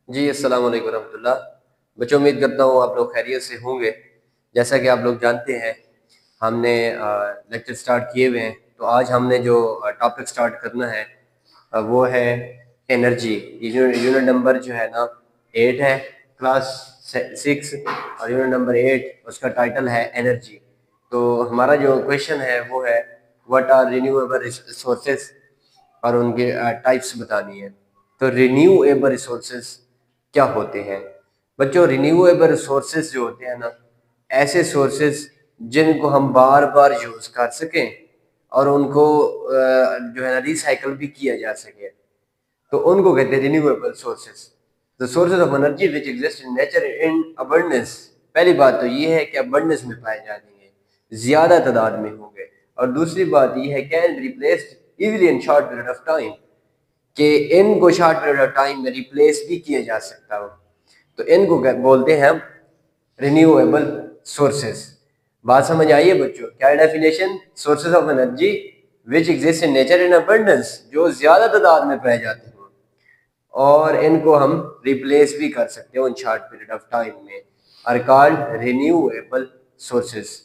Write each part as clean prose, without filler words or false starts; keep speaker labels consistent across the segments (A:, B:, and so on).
A: जी, अस्सलाम वालेकुम रहमतुल्लाह। बच्चों, उम्मीद करता हूँ आप लोग खैरियत से होंगे। जैसा कि आप लोग जानते हैं, हमने लेक्चर स्टार्ट किए हुए हैं। तो आज हमने जो टॉपिक स्टार्ट करना है वो है एनर्जी। यूनिट नंबर जो है ना 8 है, क्लास 6, और यूनिट नंबर 8 उसका टाइटल है एनर्जी। तो हमारा जो क्वेश्चन है वो है व्हाट आर रिन्यूएबल रिसोर्सेज, और उनके टाइप्स बतानी है। तो रिन्यूएबल रिसोर्सेज क्या होते हैं बच्चों? रिन्यूएबल रिसोर्सेज जो होते हैं ना, ऐसे सोर्सेज जिनको हम बार बार यूज कर सकें और उनको जो है ना रिसाइकल भी किया जा सके, तो उनको कहते हैं renewable sources. The sources of energy which exist in nature in abundance. पहली बात तो ये है कि अबंडेंस में पाए जाएंगे, ज्यादा तादाद में होंगे। और दूसरी बात ये है can replaced easily in short period of time, कि इनको शॉर्ट पीरियड ऑफ टाइम में रिप्लेस भी किया जा सकता हो। तो इनको बोलते हैं हम रिन्यूएबल सोर्सेस। बात समझ आइए बच्चों? क्या definition? Sources of energy which exist in nature in abundance, जो ज्यादा तादाद में पाए जाते हैं और इनको हम रिप्लेस भी कर सकते हो in short period of time में, आर कॉल्ड रिन्यूएबल सोर्सेस।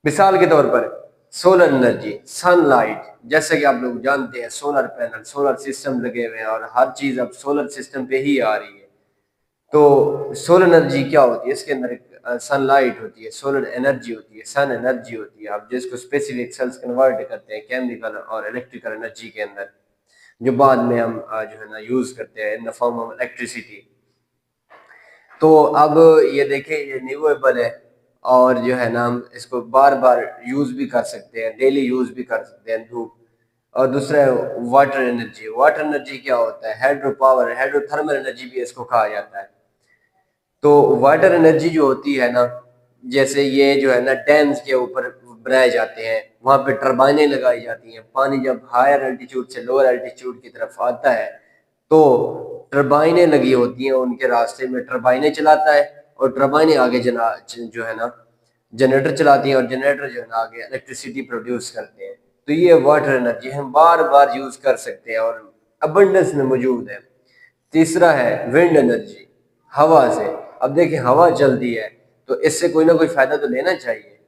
A: मिसाल के तौर पर सोलर एनर्जी, सनलाइट। जैसे कि आप लोग जानते हैं सोलर पैनल, सोलर सिस्टम लगे हुए हैं और हर चीज अब सोलर सिस्टम पे ही आ रही है। तो सोलर एनर्जी क्या होती है? इसके अंदर सनलाइट होती है, सोलर एनर्जी होती है, सन एनर्जी होती है। आप जिसको स्पेसिफिक सेल्स कन्वर्ट करते हैं केमिकल और इलेक्ट्रिकल एनर्जी के अंदर, जो बाद में हम जो है ना यूज करते हैं in the form of electricity. तो अब ये देखें, ये रिन्यूएबल है और जो है ना हम इसको बार बार यूज भी कर सकते हैं, डेली यूज भी कर सकते हैं, धूप। और दूसरा है वाटर एनर्जी। वाटर एनर्जी क्या होता है? हाइड्रो पावर, हाइड्रोथर्मल एनर्जी भी इसको कहा जाता है। तो वाटर एनर्जी जो होती है ना, जैसे ये जो है ना डैम्स के ऊपर बनाए जाते हैं, वहां पे टर्बाइनें लगाई जाती हैं। पानी जब हायर एल्टीट्यूड से लोअर एल्टीट्यूड की तरफ आता है तो टर्बाइनें लगी होती हैं, उनके रास्ते में टर्बाइनें चलाता है और टर्बाइनें आगे जो है ना जनरेटर चलाती हैं और जनरेटर जो है ना आगे इलेक्ट्रिसिटी प्रोड्यूस करते हैं। तो ये वाटर एनर्जी हम बार बार यूज कर सकते हैं और अबंडेंस में मौजूद है। तीसरा है विंड एनर्जी, हवा से। अब देखिए हवा चलती है तो इससे कोई ना कोई फायदा तो लेना चाहिए,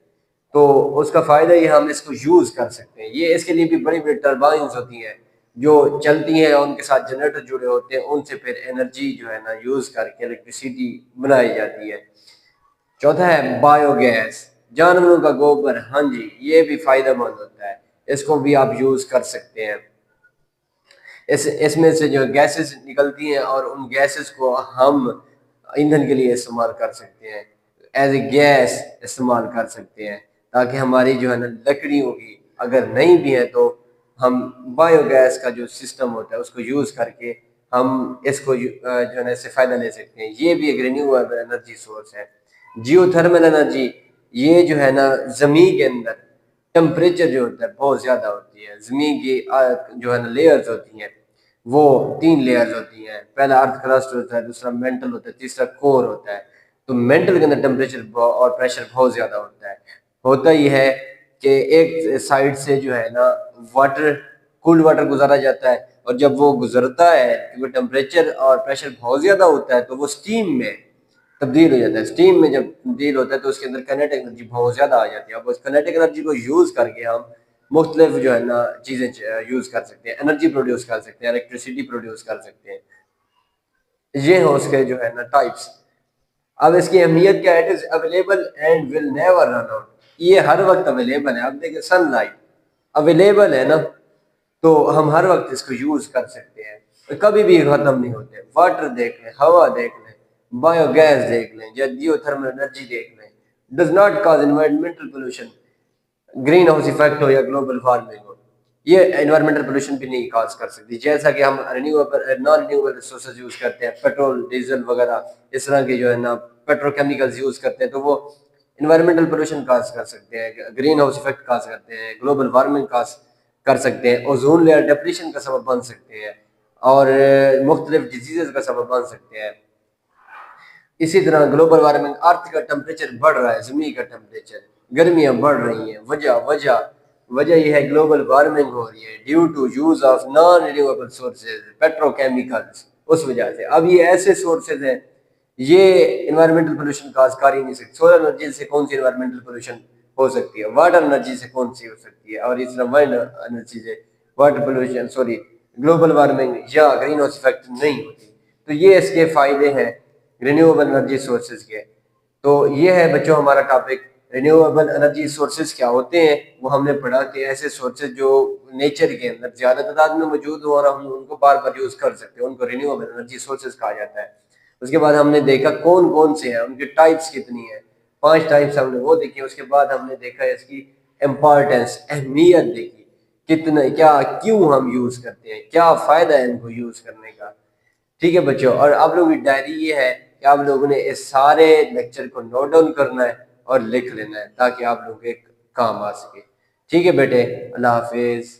A: तो उसका फायदा ये हम इसको यूज कर सकते हैं। ये इसके लिए भी बड़ी बड़ी टर्बाइंस होती हैं जो चलती हैं और उनके साथ जनरेटर जुड़े होते हैं, उनसे फिर एनर्जी जो है ना यूज करके इलेक्ट्रिसिटी बनाई जाती है। चौथा है बायोगैस, जानवरों का गोबर। हाँ जी, ये भी फायदेमंद होता है, इसको भी आप यूज कर सकते हैं। इसमें से जो गैसेस निकलती हैं और उन गैसेस को हम ईंधन के लिए इस्तेमाल कर सकते हैं, एज ए गैस इस्तेमाल कर सकते हैं, ताकि हमारी जो है ना लकड़ी होगी, अगर नहीं भी है तो हम बायोगैस का जो सिस्टम होता है उसको यूज करके हम इसको जो है ना इससे फायदा ले सकते हैं। ये भी एक रिन्यूएबल एनर्जी सोर्स है। जियोथर्मल एनर्जी, ये जो है ना जमीन के अंदर टेम्परेचर जो होता है बहुत ज्यादा होती है। जमीन की जो है ना लेयर्स होती हैं, वो 3 लेयर्स होती हैं। पहला अर्थ क्रस्ट होता है, दूसरा मेंटल होता है, तीसरा कोर होता है। तो मेंटल के अंदर टेम्परेचर और प्रेशर बहुत ज्यादा होता है। होता ही है कि एक साइड से जो है ना वाटर, कूल्ड वाटर गुजारा जाता है, और जब वो गुजरता है क्योंकि टेम्परेचर और प्रेशर बहुत ज्यादा होता है तो वो स्टीम में तब्दील हो जाता है। स्टीम में जब तब्दील होता है तो उसके अंदर काइनेटिक एनर्जी बहुत ज्यादा आ जाती है। अब उस काइनेटिक एनर्जी को यूज करके हम मुख्तलिफ जो है ना चीजें यूज कर सकते हैं, एनर्जी प्रोड्यूस कर सकते हैं, इलेक्ट्रिसिटी प्रोड्यूस कर सकते हैं। ये है उसके जो है ना टाइप्स। अब इसकी अहमियत क्या है? It is available and will never run out. ये हर वक्त अवेलेबल है। अब देखिए सनलाइट अवेलेबल है ना, तो हम हर वक्त इसको यूज कर सकते हैं, तो कभी भी खत्म नहीं होते। वाटर देख लें, हवा देख लें, बायोगैस देख लें, या जियोथर्मल एनर्जी देख लें, does not cause environmental pollution, green house effect हो या ग्लोबल वार्मिंग हो, ये एनवायरमेंटल पोल्यूशन भी नहीं कॉज कर सकती। जैसा कि हम renewable non renewable resources use करते हैं, पेट्रोल डीजल वगैरह इस तरह के जो है ना पेट्रोकेमिकल्स यूज करते हैं, तो वो इन्वायरमेंटल पोल्यूशन कॉज कर सकते हैं, ग्रीन हाउस इफेक्ट कॉज करते हैं, ग्लोबल वार्मिंग कॉज कर सकते हैं, ओजोन लेयर डिप्लीशन का सबब बन सकते हैं, और मुख्तलिफ डिजीजेज का सबब बन सकते हैं। इसी तरह ग्लोबल वार्मिंग, अर्थ का टेम्परेचर बढ़ रहा है, जमीन का टेम्परेचर, गर्मियां बढ़ रही हैं। वजह वजह वजह यह है ग्लोबल वार्मिंग हो रही है due to use of non renewable sources, petrochemicals. उस वजह से। अब ये ऐसे सोर्सेज हैं, ये इन्वायरमेंटल पोल्यूशन काज कर ही नहीं सकते। सोलर एनर्जी से कौन सी इन्वायरमेंटल पोल्यूशन हो सकती है, वाटर एनर्जी से कौन सी हो सकती है, और इस तरह वाइंड एनर्जी से water pollution sorry global warming या ग्रीन हाउस इफेक्ट नहीं होती। तो ये इसके फायदे हैं रिन्यूएबल एनर्जी सोर्सेज के। तो ये है बच्चों हमारा टॉपिक, रिन्यूएबल एनर्जी सोर्सेज क्या होते हैं। वो हमने पढ़ा कि ऐसे सोर्सेज जो नेचर के अंदर ज्यादा तादाद में मौजूद हो और हम उनको बार बार यूज कर सकते हैं, उनको रिन्यूएबल एनर्जी सोर्सेज कहा जाता है। उसके बाद हमने देखा कौन कौन से हैं, उनकी टाइप्स कितनी है, 5 टाइप्स हमने वो देखी। उसके बाद हमने देखा इसकी इम्पोर्टेंस, अहमियत देखी, कितना क्या क्यों हम यूज करते हैं, क्या फायदा है इनको यूज करने का। ठीक है बच्चों, और आप लोगों की डायरी ये है कि आप लोगों ने इस सारे लेक्चर को नोट डाउन करना है और लिख लेना है ताकि आप लोगों के काम आ सके। ठीक है बेटे, अल्लाह हाफिज।